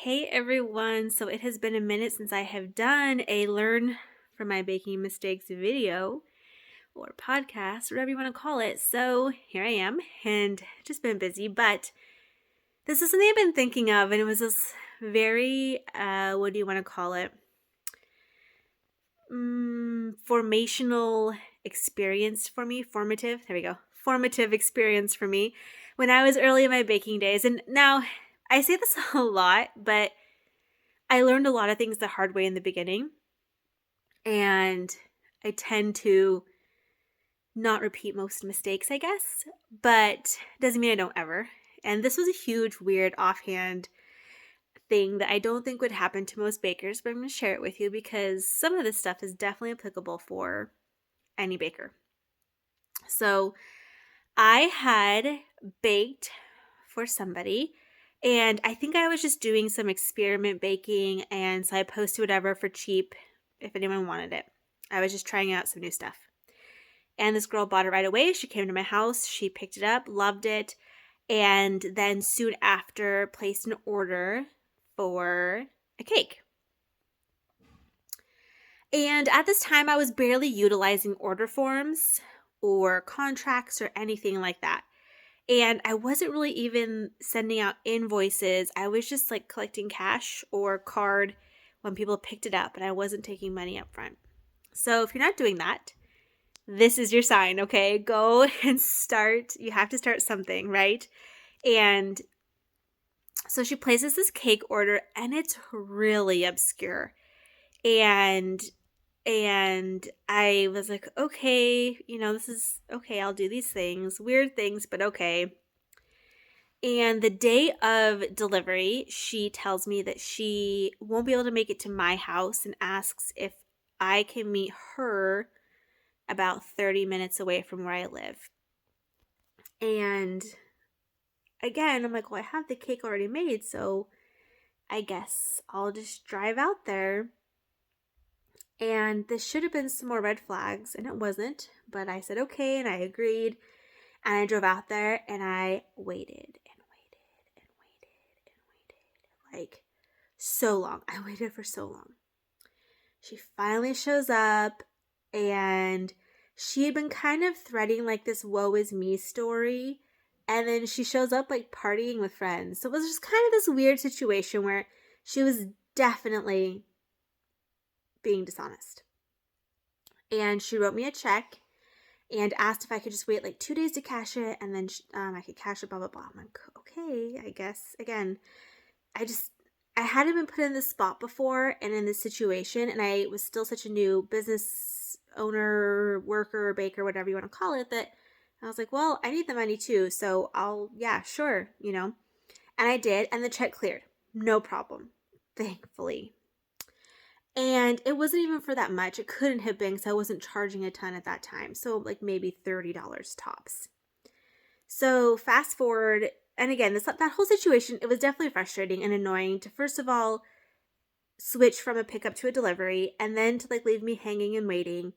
Hey everyone, so it has been a minute since I have done a learn from my baking mistakes video or podcast, whatever you want to call it. So here I am and just been busy, but this is something I've been thinking of, and it was this very, what do you want to call it? Formational experience for me. Formative, there we go. Formative experience for me when I was early in my baking days. And now I say this a lot, but I learned a lot of things the hard way in the beginning, and I tend to not repeat most mistakes, I guess, but doesn't mean I don't ever. And this was a huge, weird, offhand thing that I don't think would happen to most bakers, but I'm going to share it with you because some of this stuff is definitely applicable for any baker. So I had baked for somebody, and I think I was just doing some experiment baking, and so I posted whatever for cheap if anyone wanted it. I was just trying out some new stuff. And this girl bought it right away. She came to my house, she picked it up, loved it, and then soon after placed an order for a cake. And at this time, I was barely utilizing order forms or contracts or anything like that. And I wasn't really even sending out invoices. I was just like collecting cash or card when people picked it up, and I wasn't taking money up front. So if you're not doing that, this is your sign, okay? Go and start. You have to start something, right? And so she places this cake order, and it's really obscure. And I was like, okay, this is okay. I'll do these things, weird things, but okay. And the day of delivery, she tells me that she won't be able to make it to my house and asks if I can meet her about 30 minutes away from where I live. And again, I'm like, well, I have the cake already made, so I guess I'll just drive out there. And this should have been some more red flags, and it wasn't. But I said okay, and I agreed. And I drove out there, and I waited and waited and waited and waited. Like, so long. I waited for so long. She finally shows up, and she had been kind of threading like this woe is me story. And then she shows up like partying with friends. So it was just kind of this weird situation where she was definitely being dishonest. And she wrote me a check and asked if I could just wait like 2 days to cash it, and then I could cash it, blah, blah, blah. I'm like, okay, I guess. Again, I hadn't been put in this spot before and in this situation, and I was still such a new business owner, worker, baker, whatever you want to call it, that I was like, well, I need the money too, so yeah, sure, And I did, and the check cleared. No problem, thankfully. And it wasn't even for that much. It couldn't have been because I wasn't charging a ton at that time. So like maybe $30 tops. So fast forward, and again, that whole situation, it was definitely frustrating and annoying to, first of all, switch from a pickup to a delivery, and then to like leave me hanging and waiting,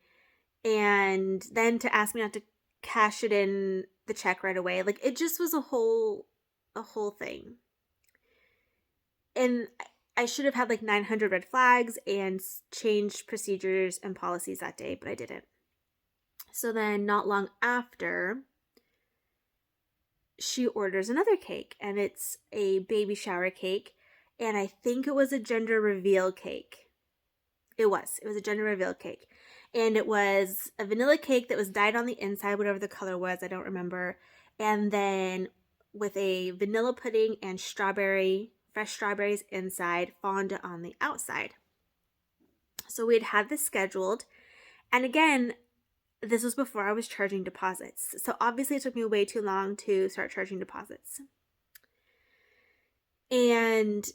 and then to ask me not to cash it in the check right away. Like, it just was a whole thing. And I should have had like 900 red flags and changed procedures and policies that day, but I didn't. So then not long after, she orders another cake, and it's a baby shower cake, and I think it was a gender reveal cake. It was a gender reveal cake, and it was a vanilla cake that was dyed on the inside, whatever the color was, I don't remember, and then with a vanilla pudding and fresh strawberries inside, fondant on the outside. So we had this scheduled, and again, this was before I was charging deposits. So obviously it took me way too long to start charging deposits. And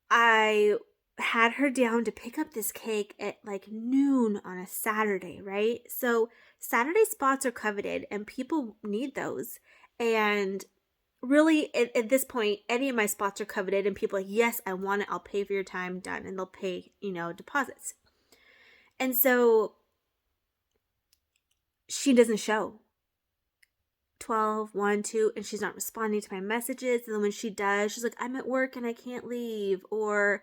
I had her down to pick up this cake at like noon on a Saturday, right? So Saturday spots are coveted, and people need those. And really, at this point, any of my spots are coveted, and people are like, yes, I want it. I'll pay for your time, done. And they'll pay, deposits. And so she doesn't show 12, 1, 2, and she's not responding to my messages. And then when she does, she's like, I'm at work and I can't leave. Or,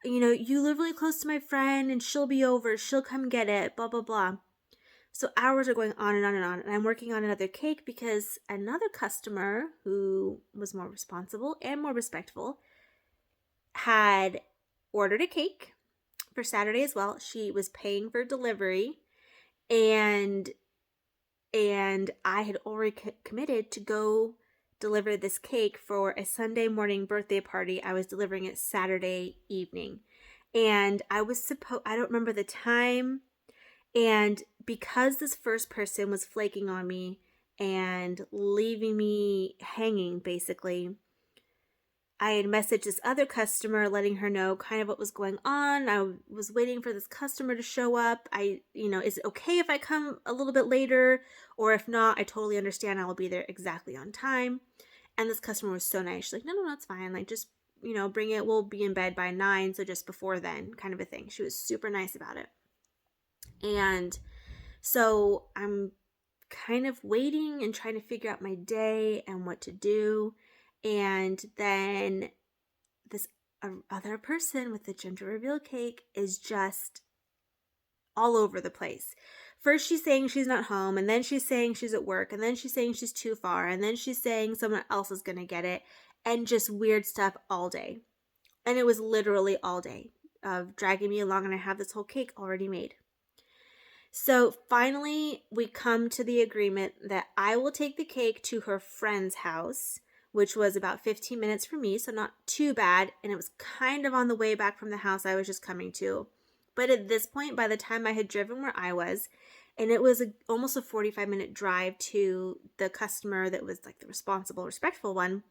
you live really close to my friend and she'll be over. She'll come get it, blah, blah, blah. So hours are going on and on and on. And I'm working on another cake because another customer who was more responsible and more respectful had ordered a cake for Saturday as well. She was paying for delivery, and I had already committed to go deliver this cake for a Sunday morning birthday party. I was delivering it Saturday evening. And I don't remember the time. And because this first person was flaking on me and leaving me hanging, basically, I had messaged this other customer letting her know kind of what was going on. I was waiting for this customer to show up. Is it okay if I come a little bit later? Or if not, I totally understand. I will be there exactly on time. And this customer was so nice. She's like, no, it's fine. Like, just, bring it. We'll be in bed by 9. So just before then, kind of a thing. She was super nice about it. And so I'm kind of waiting and trying to figure out my day and what to do. And then this other person with the gender reveal cake is just all over the place. First she's saying she's not home, and then she's saying she's at work, and then she's saying she's too far, and then she's saying someone else is going to get it, and just weird stuff all day. And it was literally all day of dragging me along, and I have this whole cake already made. So finally, we come to the agreement that I will take the cake to her friend's house, which was about 15 minutes from me, so not too bad. And it was kind of on the way back from the house I was just coming to. But at this point, by the time I had driven where I was, and it was almost a 45-minute drive to the customer that was like the responsible, respectful one,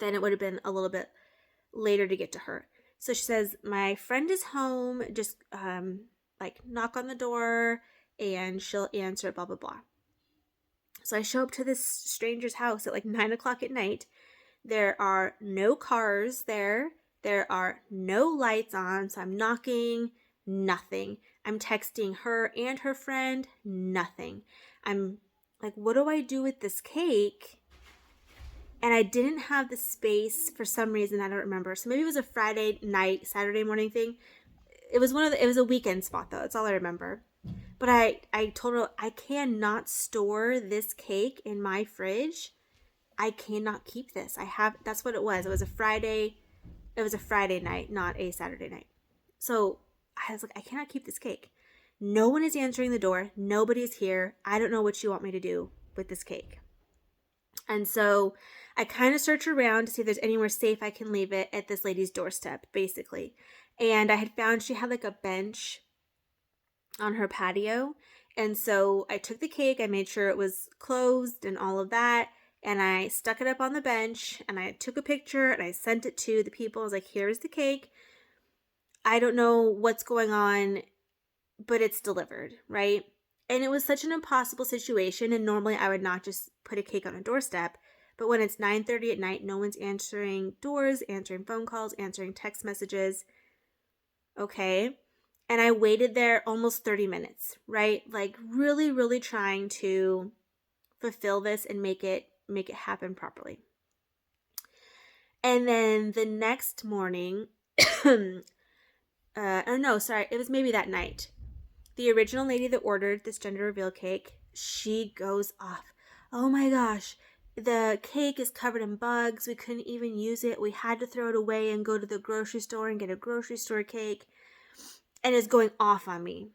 then it would have been a little bit later to get to her. So she says, my friend is home, just knock on the door and she'll answer, blah, blah, blah. So I show up to this stranger's house at 9 o'clock at night. There are no cars there. There are no lights on. So I'm knocking, nothing. I'm texting her and her friend, nothing. I'm like, what do I do with this cake? And I didn't have the space for some reason. I don't remember. So maybe it was a Friday night, Saturday morning thing. It was a weekend spot though. That's all I remember. But I told her, I cannot store this cake in my fridge. I cannot keep this. That's what it was. It was a Friday night, not a Saturday night. So I was like, I cannot keep this cake. No one is answering the door. Nobody's here. I don't know what you want me to do with this cake. And so I kind of search around to see if there's anywhere safe I can leave it at this lady's doorstep, basically. And I had found she had a bench on her patio. And so I took the cake, I made sure it was closed and all of that. And I stuck it up on the bench and I took a picture and I sent it to the people. I was like, here's the cake. I don't know what's going on, but it's delivered, right? And it was such an impossible situation. And normally I would not just put a cake on a doorstep. But when it's 9:30 at night, no one's answering doors, answering phone calls, answering text messages. Okay. And I waited there almost 30 minutes, right? Really, really trying to fulfill this and make it happen properly. And then the next morning, it was maybe that night. The original lady that ordered this gender reveal cake, she goes off. Oh my gosh, the cake is covered in bugs. We couldn't even use it. We had to throw it away and go to the grocery store and get a grocery store cake. And is going off on me.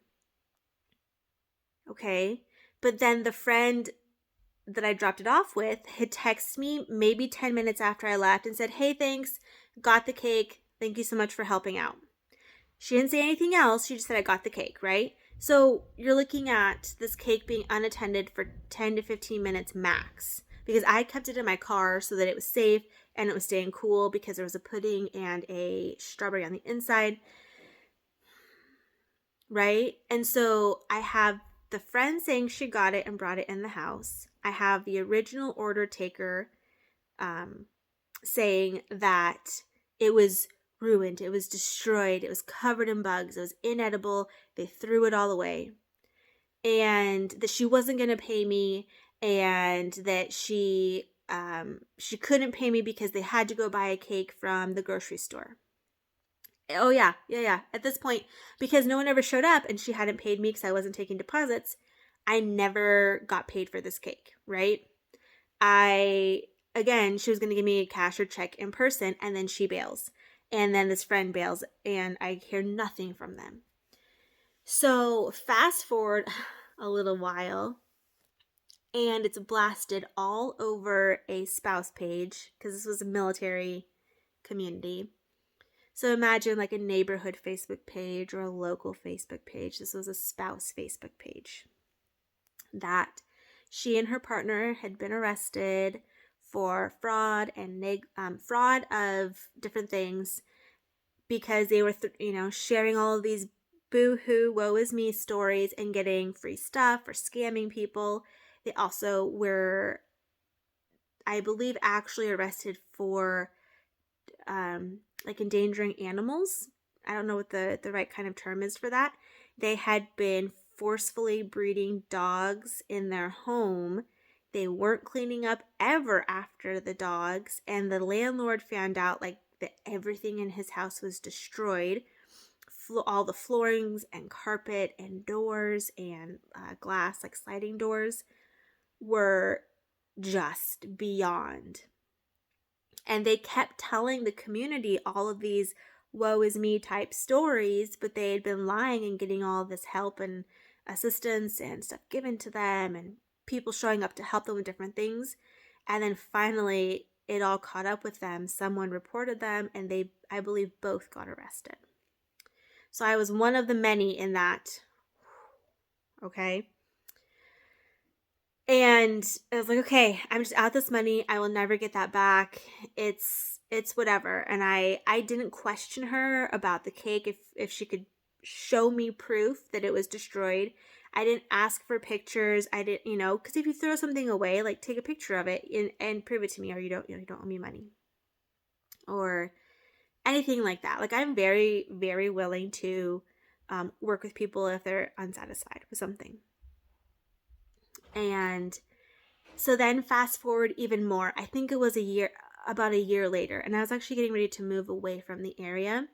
Okay. But then the friend that I dropped it off with had texted me maybe 10 minutes after I left and said, hey, thanks. Got the cake. Thank you so much for helping out. She didn't say anything else. She just said, I got the cake, right? So you're looking at this cake being unattended for 10 to 15 minutes max. Because I kept it in my car so that it was safe and it was staying cool because there was a pudding and a strawberry on the inside. Right? And so I have the friend saying she got it and brought it in the house. I have the original order taker saying that it was ruined. It was destroyed. It was covered in bugs. It was inedible. They threw it all away. And that she wasn't going to pay me and that she couldn't pay me because they had to go buy a cake from the grocery store. Oh yeah. At this point, because no one ever showed up and she hadn't paid me because I wasn't taking deposits, I never got paid for this cake, right? I Again, she was going to give me a cash or check in person, and then she bails. And then this friend bails, and I hear nothing from them. So fast forward a little while, and it's blasted all over a spouse page because this was a military community. So imagine like a neighborhood Facebook page or a local Facebook page. This was a spouse Facebook page that she and her partner had been arrested for fraud and fraud of different things because they were, sharing all of these boo-hoo, woe is me stories and getting free stuff or scamming people. They also were, I believe, actually arrested for like endangering animals. I don't know what the right kind of term is for that. They had been forcefully breeding dogs in their home. They weren't cleaning up ever after the dogs, and the landlord found out like that everything in his house was destroyed. All the floorings and carpet and doors and glass, like sliding doors, were just beyond. And they kept telling the community all of these woe is me type stories, but they had been lying and getting all this help and assistance and stuff given to them and people showing up to help them with different things. And then finally, it all caught up with them. Someone reported them, and they, I believe, both got arrested. So I was one of the many in that. Okay. And I was like, okay, I'm just out this money. I will never get that back. It's whatever. And I didn't question her about the cake if she could show me proof that it was destroyed. I didn't ask for pictures. I didn't, because if you throw something away, like take a picture of it and prove it to me, or you don't owe me money, or anything like that. Like I'm very, very willing to work with people if they're unsatisfied with something. And so then fast forward even more. I think it was about a year later, and I was actually getting ready to move away from the area.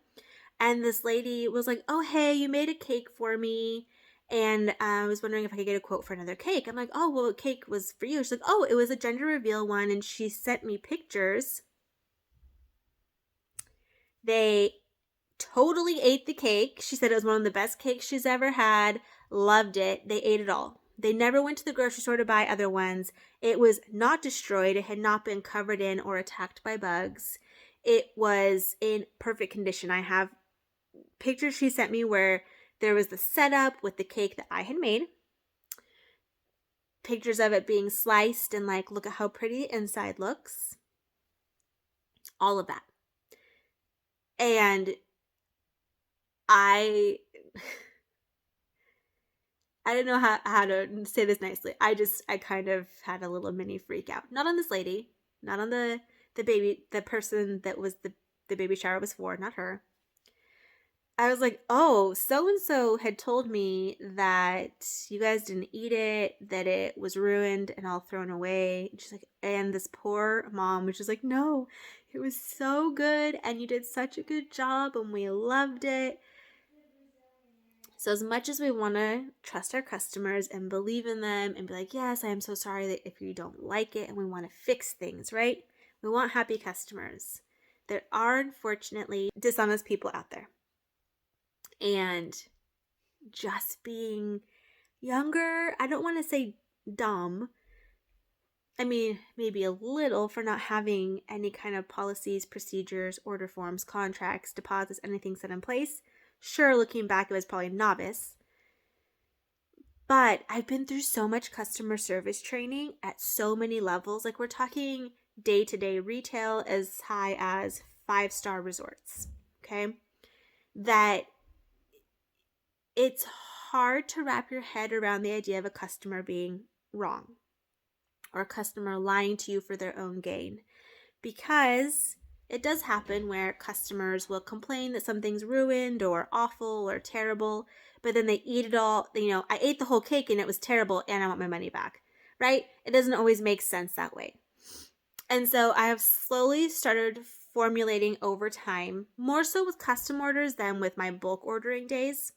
And this lady was like, oh, hey, you made a cake for me. And I was wondering if I could get a quote for another cake. I'm like, oh, well, what cake was for you? She's like, oh, it was a gender reveal one. And she sent me pictures. They totally ate the cake. She said it was one of the best cakes she's ever had. Loved it. They ate it all. They never went to the grocery store to buy other ones. It was not destroyed. It had not been covered in or attacked by bugs. It was in perfect condition. I have pictures she sent me where there was the setup with the cake that I had made. Pictures of it being sliced and like, look at how pretty the inside looks. All of that. And I don't know how to say this nicely. I kind of had a little mini freak out. Not on this lady, not on the person that was the baby shower was for, not her. I was like, oh, so-and-so had told me that you guys didn't eat it, that it was ruined and all thrown away. And she's like, and this poor mom was just like, no, it was so good and you did such a good job and we loved it. So as much as we want to trust our customers and believe in them and be like, yes, I am so sorry that if you don't like it, and we want to fix things, right? We want happy customers. There are unfortunately dishonest people out there. And just being younger, I don't want to say dumb. I mean, maybe a little for not having any kind of policies, procedures, order forms, contracts, deposits, anything set in place. Sure, looking back, it was probably novice. But I've been through so much customer service training at so many levels. Like we're talking day-to-day retail as high as 5-star resorts, okay? That it's hard to wrap your head around the idea of a customer being wrong or a customer lying to you for their own gain, because it does happen where customers will complain that something's ruined or awful or terrible, but then they eat it all. I ate the whole cake and it was terrible and I want my money back. right? It doesn't always make sense that way. And so I have slowly started formulating over time, more so with custom orders than with my bulk ordering days,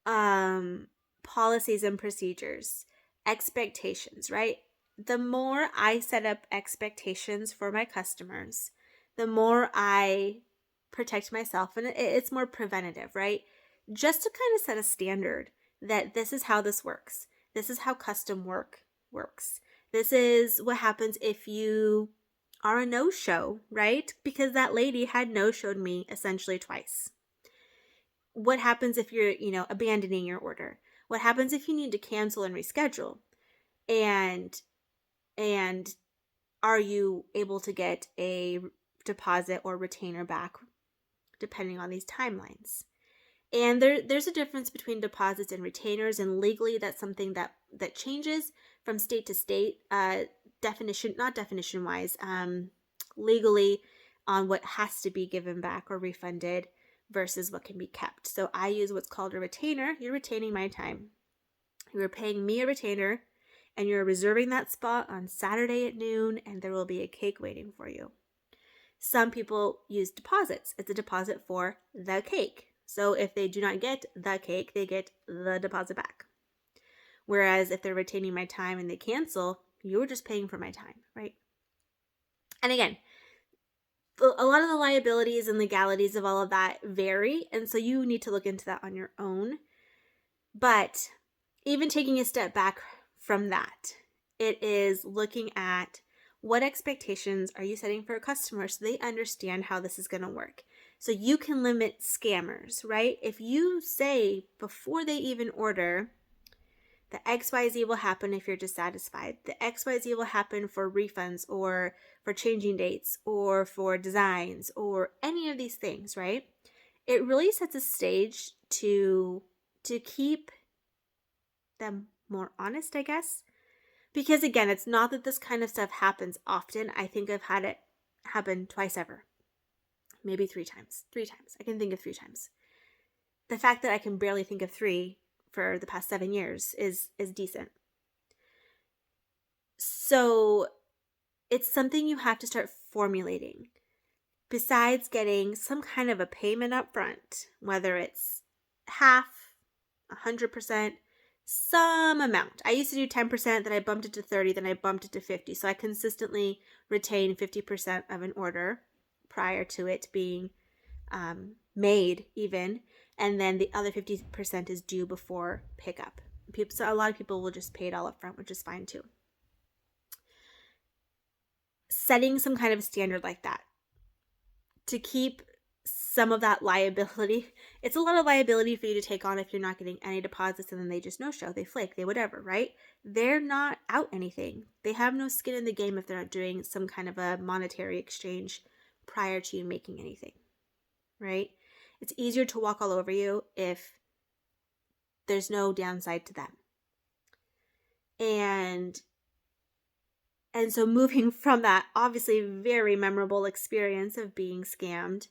um, policies and procedures, expectations, right? The more I set up expectations for my customers, the more I protect myself, and it's more preventative, right? Just to kind of set a standard that this is how this works. This is how custom work works. This is what happens if you are a no-show, right? Because that lady had no-showed me essentially twice. What happens if you're, abandoning your order? What happens if you need to cancel and reschedule? And and are you able to get a deposit or retainer back depending on these timelines? And there's a difference between deposits and retainers, and legally that's something that changes from state to state. Not definition wise, legally on what has to be given back or refunded versus what can be kept. So I use what's called a retainer. You're retaining my time. You're paying me a retainer, and you're reserving that spot on Saturday at noon, and there will be a cake waiting for you. Some people use deposits. It's a deposit for the cake. So if they do not get the cake, they get the deposit back. Whereas if they're retaining my time and they cancel, you're just paying for my time, right? And again, a lot of the liabilities and legalities of all of that vary, and so you need to look into that on your own. But even taking a step back from that, it is looking at what expectations are you setting for a customer so they understand how this is going to work. So you can limit scammers, right? If you say before they even order, the XYZ will happen if you're dissatisfied. The XYZ will happen for refunds or for changing dates or for designs or any of these things, right? It really sets a stage to keep them more honest, I guess. Because again, it's not that this kind of stuff happens often. I think I've had it happen twice ever. Maybe 3 times. 3 times. I can think of 3 times. The fact that I can barely think of 3 for the past 7 years is decent. So it's something you have to start formulating. Besides getting some kind of a payment up front, whether it's half, 100%, some amount. I used to do 10%, then I bumped it to 30, then I bumped it to 50. So I consistently retain 50% of an order prior to it being made even. And then the other 50% is due before pickup. So a lot of people will just pay it all up front, which is fine too. Setting some kind of standard like that to keep some of that liability. It's a lot of liability for you to take on if you're not getting any deposits and then they just no-show, they flake, they whatever, right? They're not out anything. They have no skin in the game if they're not doing some kind of a monetary exchange prior to you making anything, right? It's easier to walk all over you if there's no downside to them. And so moving from that obviously very memorable experience of being scammed,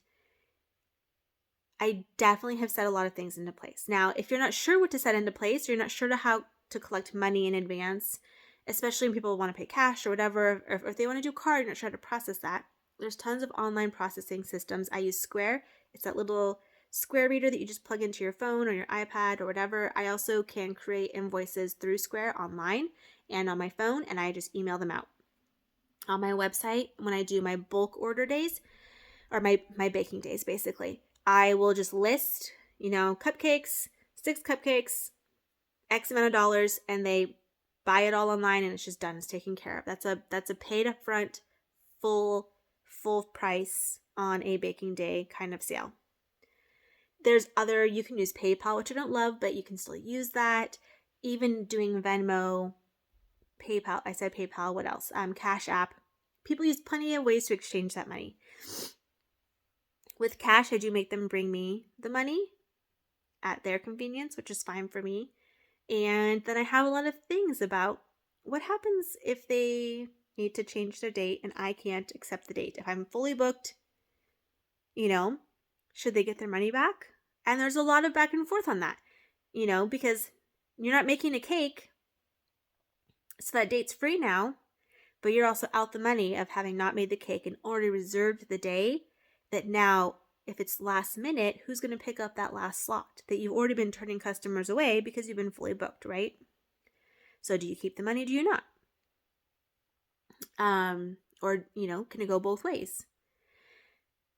I definitely have set a lot of things into place. Now, if you're not sure what to set into place, or you're not sure how to collect money in advance, especially when people want to pay cash or whatever, or if they want to do card, you're not sure how to process that, there's tons of online processing systems. I use Square. It's that little Square reader that you just plug into your phone or your iPad or whatever. I also can create invoices through Square online and on my phone, and I just email them out. On my website, when I do my bulk order days, or my baking days basically, I will just list, cupcakes, 6 cupcakes, X amount of dollars, and they buy it all online and it's just done. It's taken care of. That's a paid upfront, full price on a baking day kind of sale. You can use PayPal, which I don't love, but you can still use that. Even doing Venmo, PayPal, I said PayPal, what else? Cash App. People use plenty of ways to exchange that money. With cash, I do make them bring me the money at their convenience, which is fine for me. And then I have a lot of things about what happens if they need to change their date and I can't accept the date. If I'm fully booked, should they get their money back? And there's a lot of back and forth on that, because you're not making a cake So that date's free now, but you're also out the money of having not made the cake and already reserved the day that now, if it's last minute, who's going to pick up that last slot that you've already been turning customers away because you've been fully booked, right? So do you keep the money? Do you not? Or, can it go both ways?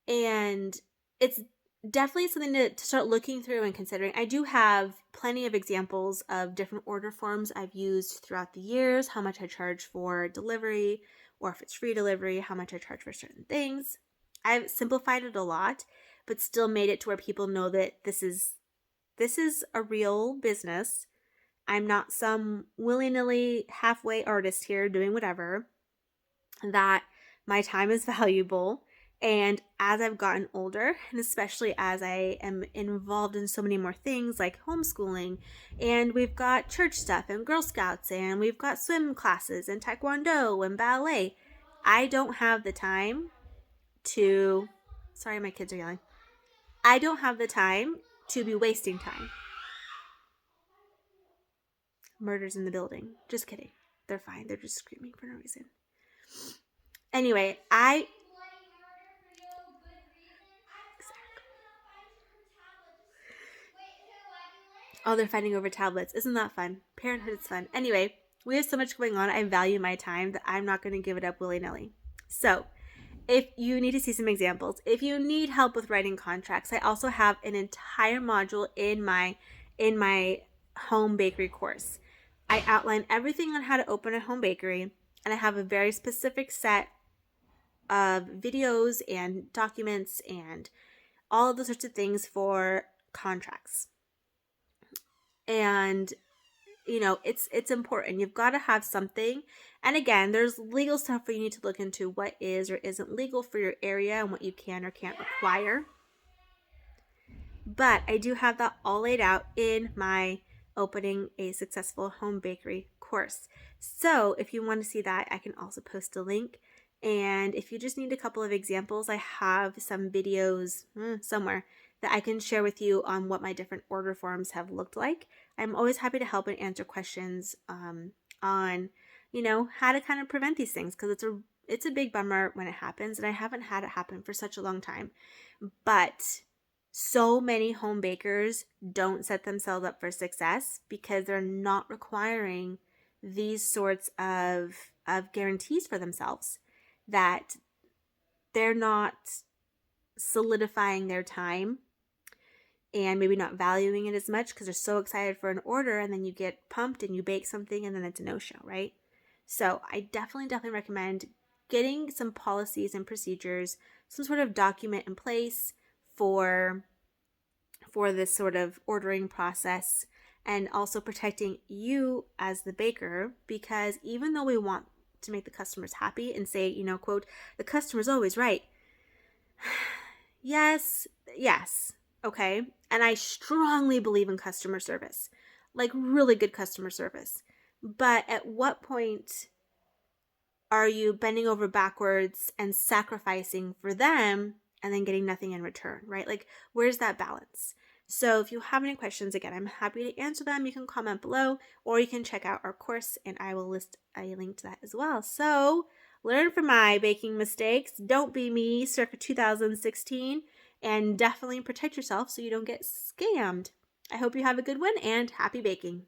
And it's definitely something to start looking through and considering. I do have plenty of examples of different order forms I've used throughout the years, how much I charge for delivery, or if it's free delivery, how much I charge for certain things. I've simplified it a lot, but still made it to where people know that this is a real business. I'm not some willy-nilly halfway artist here doing whatever, that my time is valuable. And as I've gotten older, and especially as I am involved in so many more things like homeschooling, and we've got church stuff and Girl Scouts, and we've got swim classes and Taekwondo and ballet, I don't have the time to, sorry, my kids are yelling. I don't have the time to be wasting time. Murders in the building. Just kidding. They're fine. They're just screaming for no reason. Anyway, Oh, they're fighting over tablets. Isn't that fun? Parenthood is fun. Anyway, we have so much going on. I value my time that I'm not going to give it up willy-nilly. So, if you need to see some examples, if you need help with writing contracts, I also have an entire module in my home bakery course. I outline everything on how to open a home bakery, and I have a very specific set of videos and documents and all of those sorts of things for contracts. And it's important. You've got to have something. And again, there's legal stuff where you need to look into what is or isn't legal for your area and what you can or can't require. But I do have that all laid out in my Opening a Successful Home Bakery course. So if you want to see that, I can also post a link. And if you just need a couple of examples, I have some videos somewhere that I can share with you on what my different order forms have looked like. I'm always happy to help and answer questions on, how to kind of prevent these things, because it's a big bummer when it happens, and I haven't had it happen for such a long time. But so many home bakers don't set themselves up for success because they're not requiring these sorts of guarantees for themselves, that they're not solidifying their time and maybe not valuing it as much because they're so excited for an order, and then you get pumped and you bake something and then it's a no-show, right? So I definitely recommend getting some policies and procedures, some sort of document in place for this sort of ordering process, and also protecting you as the baker, because even though we want to make the customers happy and say, quote, the customer's always right. Yes, okay. And I strongly believe in customer service, like really good customer service. But at what point are you bending over backwards and sacrificing for them and then getting nothing in return, right? Like, where's that balance? So if you have any questions, again, I'm happy to answer them. You can comment below, or you can check out our course and I will list a link to that as well. So learn from my baking mistakes. Don't be me circa 2016, and definitely protect yourself so you don't get scammed. I hope you have a good one, and happy baking.